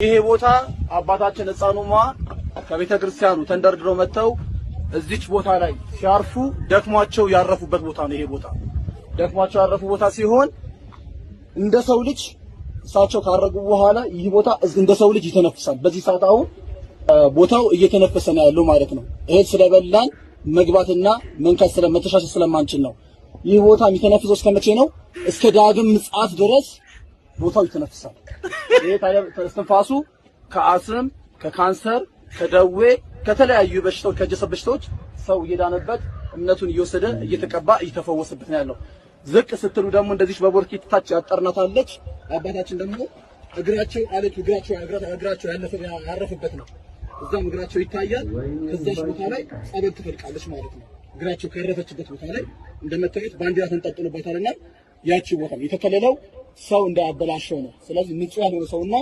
ይሄ ቦታ አባታችን ሕፃኑማ ከቤተ ክርስቲያኑ ተንደርድረው መተው እዚች ቦታ ላይ ሲያርፉ ደክሟቸው ያረፉበት ቦታ ነው። ይሄ ቦታ ደክሟቸው ያረፉ ቦታ ሲሆን እንደ ሰው ልጅ እሳቸው ካረጉ በኋላ ይህ ቦታ እንደ ሰው ልጅ ይተነፍሳል። በዚህ ሰዓት አሁን ቦታው እየተነፈሰ ነው ያለው ማለት ነው። እህል ስለበላን መግባትና መንካት ስለመተሻሸት ስለማንችል ነው። ይህ ቦታ የሚተነፍሰው እስከመቼ ነው? እስከ ዳግም ምጽአት ድረስ ቦታው ይተነፍሳል። ይሄ ታዲያ ተስተንፋሱ ከአስም፣ ከካንሰር፣ ከደዌ፣ ከተለያዩ በሽታዎች ከጀሰብ በሽታዎች ሰው እየዳነበት እምነቱን እየወሰደ እየተቀባ እየተፈወሰበት ነው ያለው። ዝቅ ስትሉ ደግሞ እንደዚህ በቦርኬት ታች ያጠርናታለች። አባታችን ደግሞ እግራቸው አለች እግራቸው ያረፈበት ነው። እዛም እግራቸው ይታያል። ከዛች ቦታ ላይ ጸበል ትፈልቃለች ማለት ነው። እግራቸው ከረፈችበት ቦታ ላይ እንደመታየት ባንዲራ ተንጠልጥሎባታልና ያቺ ቦታ የተከለለው ሰው እንዳያበላሸው ነው። ስለዚህ ንጹህ ያልሆነ ሰውና